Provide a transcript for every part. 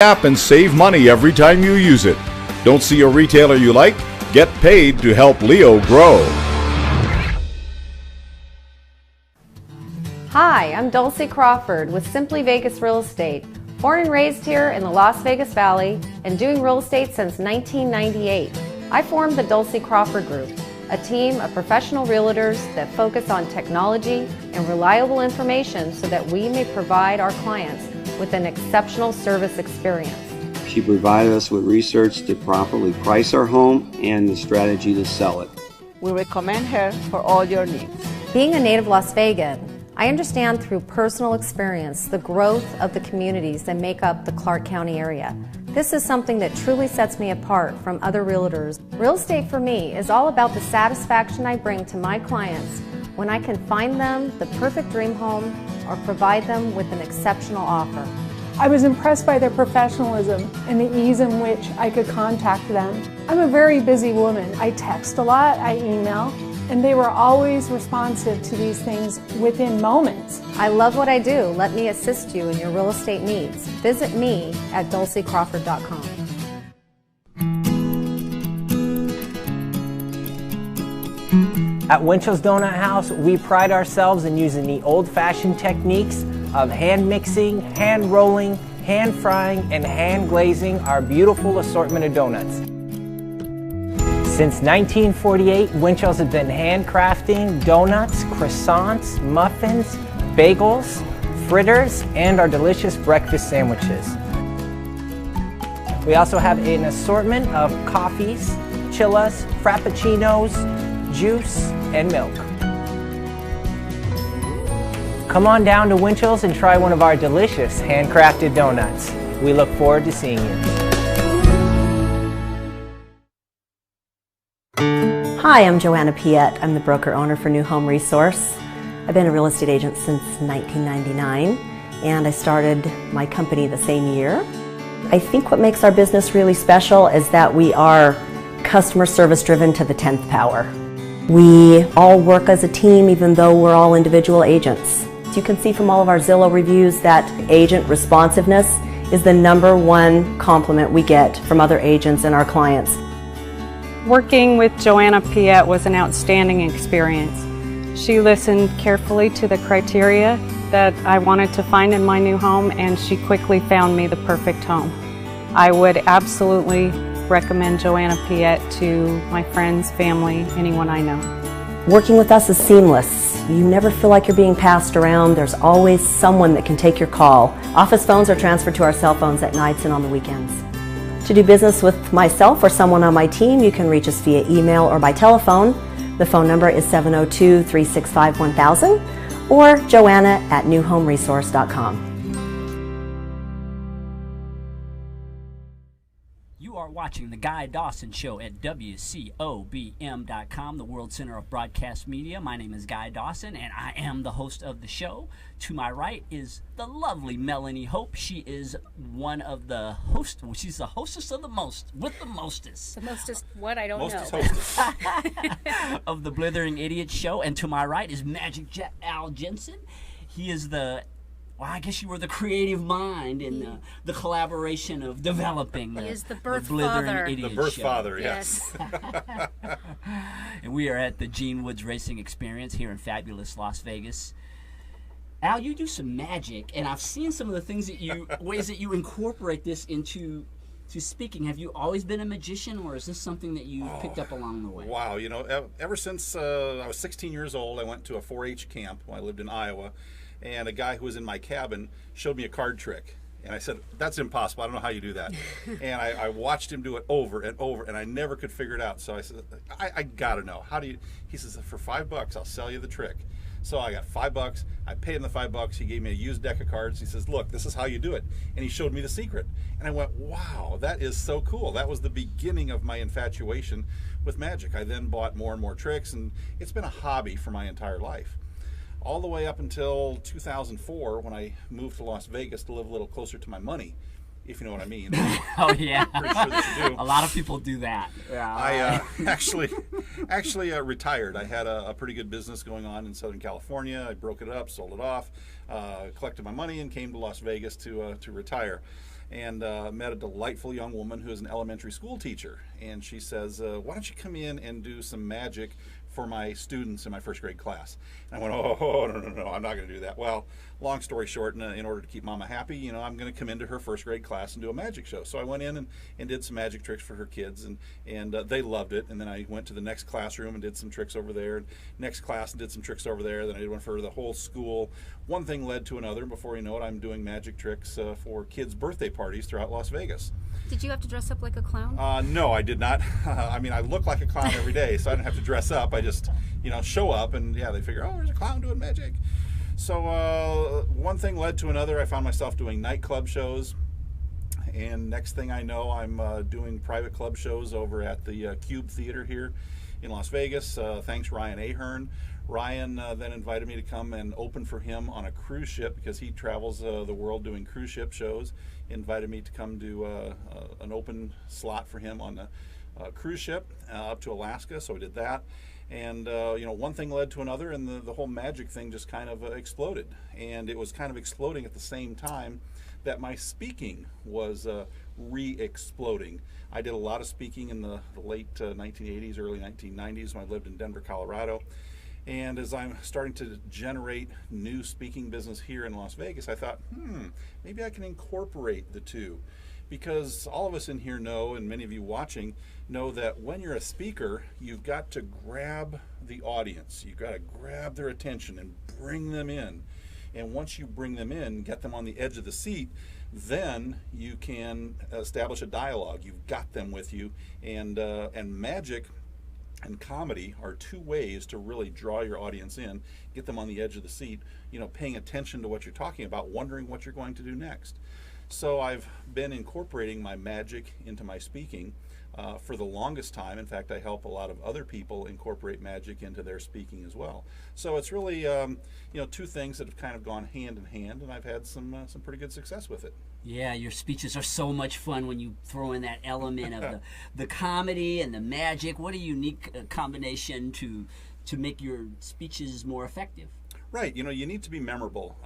app and save money every time you use it. Don't see a retailer you like? Get paid to help Leo grow. Hi, I'm Dulcie Crawford with Simply Vegas Real Estate. Born and raised here in the Las Vegas Valley and doing real estate since 1998. I formed the Dulcie Crawford Group, a team of professional realtors that focus on technology and reliable information so that we may provide our clients with an exceptional service experience. She provided us with research to properly price our home and the strategy to sell it. We recommend her for all your needs. Being a native Las Vegan, I understand through personal experience the growth of the communities that make up the Clark County area. This is something that truly sets me apart from other realtors. Real estate for me is all about the satisfaction I bring to my clients when I can find them the perfect dream home or provide them with an exceptional offer. I was impressed by their professionalism and the ease in which I could contact them. I'm a very busy woman. I text a lot, I email, and they were always responsive to these things within moments. I love what I do. Let me assist you in your real estate needs. Visit me at dulciecrawford.com. At Winchell's Donut House, we pride ourselves in using the old-fashioned techniques of hand mixing, hand rolling, hand frying, and hand glazing our beautiful assortment of donuts. Since 1948, Winchell's has been handcrafting donuts, croissants, muffins, bagels, fritters, and our delicious breakfast sandwiches. We also have an assortment of coffees, chillas, frappuccinos, juice, and milk. Come on down to Winchell's and try one of our delicious handcrafted donuts. We look forward to seeing you. Hi, I'm Joanna Piette. I'm the broker owner for New Home Resource. I've been a real estate agent since 1999, and I started my company the same year. I think what makes our business really special is that we are customer service driven to the 10th power. We all work as a team even though we're all individual agents. As you can see from all of our Zillow reviews that agent responsiveness is the #1 compliment we get from other agents and our clients. Working with Joanna Piette was an outstanding experience. She listened carefully to the criteria that I wanted to find in my new home, and she quickly found me the perfect home. I would absolutely recommend Joanna Piette to my friends, family, anyone I know. Working with us is seamless. You never feel like you're being passed around. There's always someone that can take your call. Office phones are transferred to our cell phones at nights and on the weekends. To do business with myself or someone on my team, you can reach us via email or by telephone. The phone number is 702-365-1000 or joanna@newhomeresource.com. You are watching The Guy Dawson Show at wcobm.com, the World Center of Broadcast Media. My name is Guy Dawson, and I am the host of the show. To my right is the lovely Melanie Hope. She is one of the hosts. Well, she's the hostess of the most, with the mostest. The mostest what? I don't mostest know. Hostess. Of the Blithering Idiot Show. And to my right is Magic Jet Al Jensen. He is the... Well, I guess you were the creative mind in the collaboration of developing the Blithering Idiot Show. The birth father, yes. And we are at the Gene Woods Racing Experience here in fabulous Las Vegas. Al, you do some magic, and I've seen some of the things that ways that you incorporate this into speaking. Have you always been a magician, or is this something that you picked up along the way? Wow, you know, ever since I was 16 years old, I went to a 4-H camp when I lived in Iowa. And a guy who was in my cabin showed me a card trick. And I said, that's impossible. I don't know how you do that. And I watched him do it over and over, and I never could figure it out. So I said, I got to know. How do you? He says, for $5, I'll sell you the trick. So I got $5. I paid him the $5. He gave me a used deck of cards. He says, look, this is how you do it. And he showed me the secret. And I went, wow, that is so cool. That was the beginning of my infatuation with magic. I then bought more and more tricks, and it's been a hobby for my entire life. All the way up until 2004 when I moved to Las Vegas to live a little closer to my money, if you know what I mean. Oh, yeah. Pretty sure that you do. A lot of people do that. I actually retired. I had a pretty good business going on in Southern California. I broke it up, sold it off, collected my money, and came to Las Vegas to retire. and met a delightful young woman who is an elementary school teacher. And she says, why don't you come in and do some magic for my students in my first grade class? And I went, oh, no, I'm not going to do that. Well, long story short, in order to keep Mama happy, I'm going to come into her first grade class and do a magic show. So I went in and did some magic tricks for her kids, and they loved it. And then I went to the next classroom and did some tricks over there, and next class and did some tricks over there. Then I did one for the whole school. One thing led to another, and before you know it, I'm doing magic tricks for kids' birthday parties throughout Las Vegas. Did you have to dress up like a clown? No, I did not. I mean, I look like a clown every day, so I didn't have to dress up. I just, show up, and yeah, they figure, oh, there's a clown doing magic. So one thing led to another. I found myself doing nightclub shows, and next thing I know, I'm doing private club shows over at the Cube Theater here in Las Vegas. Thanks, Ryan Ahern. Ryan then invited me to come and open for him on a cruise ship because he travels the world doing cruise ship shows. He invited me to come do an open slot for him on a cruise ship up to Alaska, so I did that. And one thing led to another, and the whole magic thing just kind of exploded. And it was kind of exploding at the same time that my speaking was re-exploding. I did a lot of speaking in the late 1980s, early 1990s when I lived in Denver, Colorado. And as I'm starting to generate new speaking business here in Las Vegas, I thought, maybe I can incorporate the two. Because all of us in here know, and many of you watching know, that when you're a speaker, you've got to grab the audience. You've got to grab their attention and bring them in. And once you bring them in, get them on the edge of the seat, then you can establish a dialogue. You've got them with you. And magic and comedy are two ways to really draw your audience in, get them on the edge of the seat, paying attention to what you're talking about, wondering what you're going to do next. So I've been incorporating my magic into my speaking for the longest time. In fact, I help a lot of other people incorporate magic into their speaking as well. So it's really, two things that have kind of gone hand in hand, and I've had some pretty good success with it. Yeah, your speeches are so much fun when you throw in that element of the comedy and the magic. What a unique combination to make your speeches more effective. Right, you need to be memorable.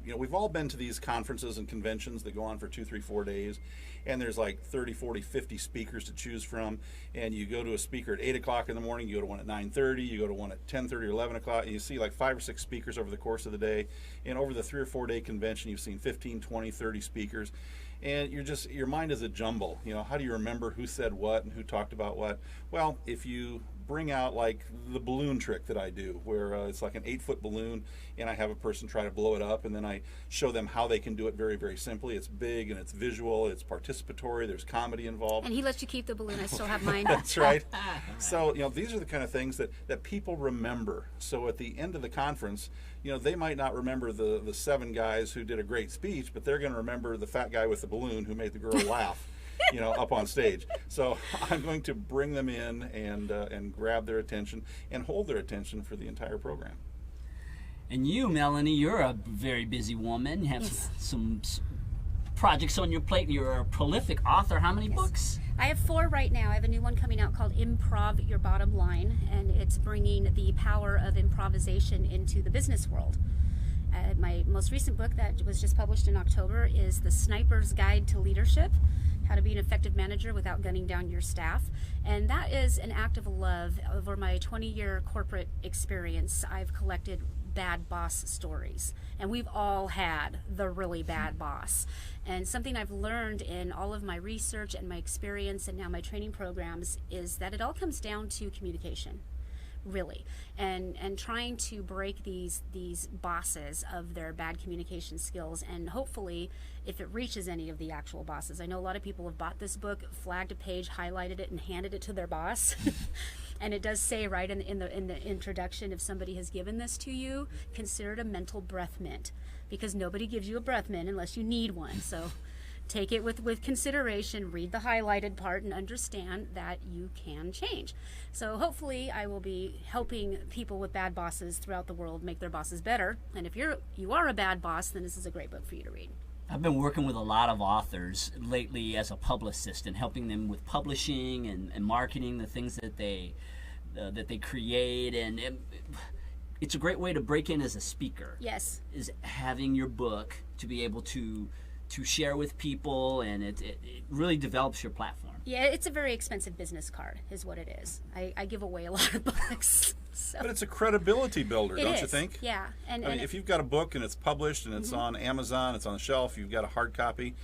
We've all been to these conferences and conventions that go on for 2, 3, 4 days, and there's like 30, 40, 50 speakers to choose from, and you go to a speaker at 8 o'clock in the morning, you go to one at 9:30, you go to one at 10:30 or 11 o'clock, and you see like 5 or 6 speakers over the course of the day, and over the 3 or 4 day convention, you've seen 15, 20, 30 speakers, and your mind is a jumble. How do you remember who said what and who talked about what? Well, if you bring out like the balloon trick that I do, where it's like an 8-foot balloon, and I have a person try to blow it up, and then I show them how they can do it very, very simply. It's big and it's visual, it's participatory, there's comedy involved. And he lets you keep the balloon. I still have mine. That's right. So these are the kind of things that people remember. So at the end of the conference, they might not remember the 7 guys who did a great speech, but they're going to remember the fat guy with the balloon who made the girl laugh. Up on stage. So I'm going to bring them in and grab their attention and hold their attention for the entire program. And you, Melanie, you're a very busy woman. You have some projects on your plate. You're a prolific author. How many books? I have 4 right now. I have a new one coming out called Improv Your Bottom Line, and it's bringing the power of improvisation into the business world. My most recent book that was just published in October is The Sniper's Guide to Leadership, How to Be an Effective Manager Without Gunning Down Your Staff. And that is an act of love. Over my 20-year corporate experience, I've collected bad boss stories. And we've all had the really bad boss. And something I've learned in all of my research and my experience and now my training programs is that it all comes down to communication. Really, and trying to break these bosses of their bad communication skills, and hopefully if it reaches any of the actual bosses. I know a lot of people have bought this book, flagged a page, highlighted it, and handed it to their boss. And it does say right in the introduction, if somebody has given this to you, consider it a mental breath mint, because nobody gives you a breath mint unless you need one. So take it with consideration, read the highlighted part, and understand that you can change. So hopefully I will be helping people with bad bosses throughout the world make their bosses better. And if you are a bad boss, then this is a great book for you to read. I've been working with a lot of authors lately as a publicist and helping them with publishing and marketing the things that they create. And it's a great way to break in as a speaker. Yes. Is having your book to be able to to share with people, and it really develops your platform. Yeah, it's a very expensive business card, is what it is. I give away a lot of books. So. But it's a credibility builder, don't you is, think? Yeah. I mean, if you've got a book and it's published and it's on Amazon, it's on the shelf, you've got a hard copy,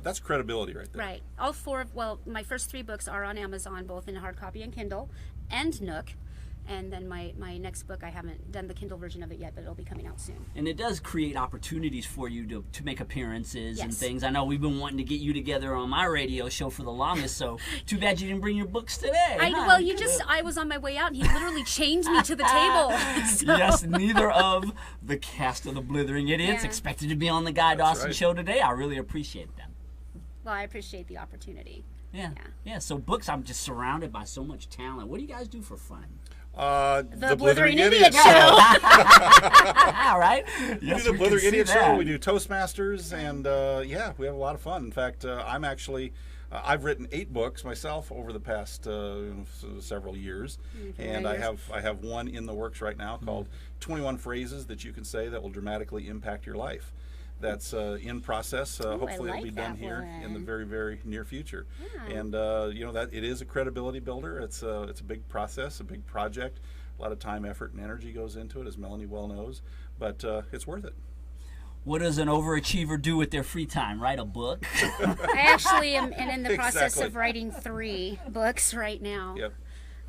that's credibility right there. Right. All four, my first 3 books are on Amazon, both in hard copy and Kindle, and Nook. And then my next book, I haven't done the Kindle version of it yet, but it'll be coming out soon. And it does create opportunities for you to make appearances and Yes. things. I know we've been wanting to get you together on my radio show for the longest, so too bad you didn't bring your books today. I was on my way out, and he literally chained me to the table. So. Yes, neither of the cast of the Blithering Idiots expected to be on the Guy Dawson show today. I really appreciate them. Well, I appreciate the opportunity. Yeah. So books, I'm just surrounded by so much talent. What do you guys do for fun? The Blithering Idiot Show. All right. We do the Blithering Idiot Show. We do Toastmasters, and we have a lot of fun. In fact, I'm actually, I've written 8 books myself over the past several years, and I have one in the works right now called 21 Phrases That You Can Say That Will Dramatically Impact Your Life. That's in process. Hopefully it'll be done here in the very, very near future. Yeah. And that it is a credibility builder. It's a big process, a big project. A lot of time, effort, and energy goes into it, as Melanie well knows. But it's worth it. What does an overachiever do with their free time? Write a book? I actually am in the process of writing 3 books right now. Yep.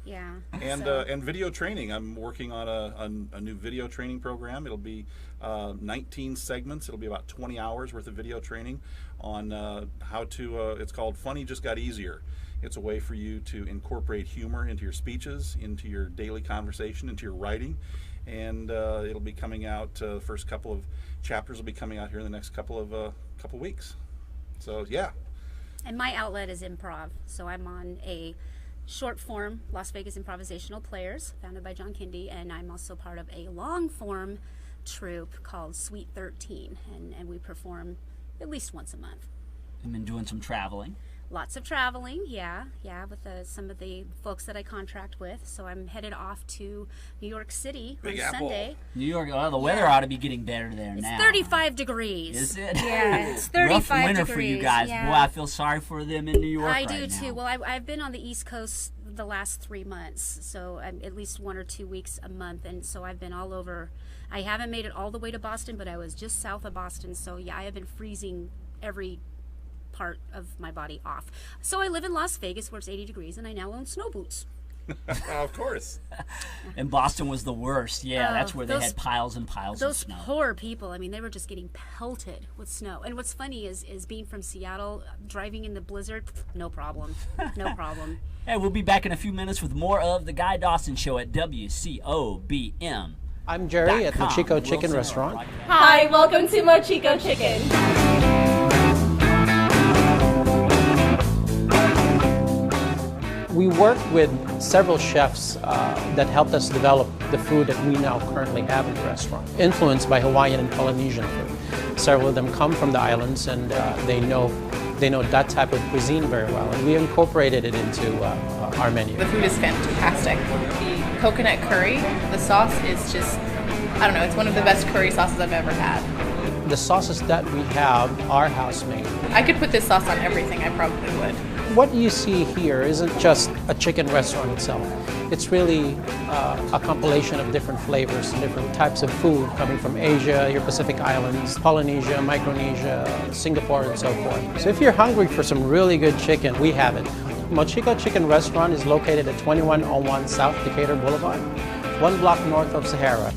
Yeah. And video training. I'm working on a new video training program. It'll be 19 segments. It'll be about 20 hours worth of video training on how to, it's called Funny Just Got Easier. It's a way for you to incorporate humor into your speeches, into your daily conversation, into your writing. And it'll be coming out, the first couple of chapters will be coming out here in the next couple of weeks. So, yeah. And my outlet is improv. So I'm on a short form Las Vegas Improvisational Players, founded by John Kindy, and I'm also part of a long form troupe called Sweet 13, and we perform at least once a month. I've been doing some traveling. Lots of traveling, yeah, with some of the folks that I contract with. So I'm headed off to New York City on Sunday. New York, the weather ought to be getting better there now. It's 35 degrees. Is it? Yeah, it's 35 Rough winter degrees. For you guys. Yeah. Boy, I feel sorry for them in New York I right do now. too. Well, I've been on the East Coast the last 3 months, so at least 1 or 2 weeks a month, and so I've been all over. I haven't made it all the way to Boston, but I was just south of Boston, so yeah, I have been freezing every part of my body off. So I live in Las Vegas where it's 80 degrees, and I now own snow boots. Of course. And Boston was the worst. Yeah, that's where they had piles and piles of snow. Those poor people, I mean, they were just getting pelted with snow. And what's funny is being from Seattle, driving in the blizzard, no problem. No problem. Hey, we'll be back in a few minutes with more of The Guy Dawson Show at WCOBM. I'm Jerry at Mochico Chicken Restaurant. Hi, welcome to Mochico Chicken. We worked with several chefs that helped us develop the food that we now currently have in the restaurant, influenced by Hawaiian and Polynesian food. Several of them come from the islands, and they know that type of cuisine very well, and we incorporated it into our menu. The food is fantastic. The coconut curry, the sauce is just, I don't know, it's one of the best curry sauces I've ever had. The sauces that we have are house-made. I could put this sauce on everything, I probably would. What you see here isn't just a chicken restaurant itself. It's really a compilation of different flavors and different types of food coming from Asia, your Pacific Islands, Polynesia, Micronesia, Singapore, and so forth. So if you're hungry for some really good chicken, we have it. Mochico Chicken Restaurant is located at 2101 South Decatur Boulevard, 1 block north of Sahara.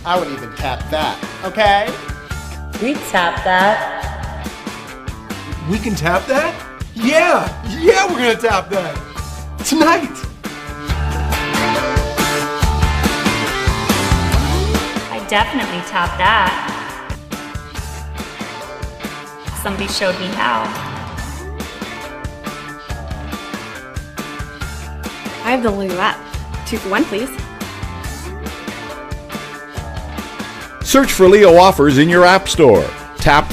I would even tap that, okay? We tap that. We can tap that? Yeah, we're gonna tap that. Tonight. I definitely tap that. Somebody showed me how. I have the Lulu app. 2 for 1, please. Search for Leo Offers in your app store. Tap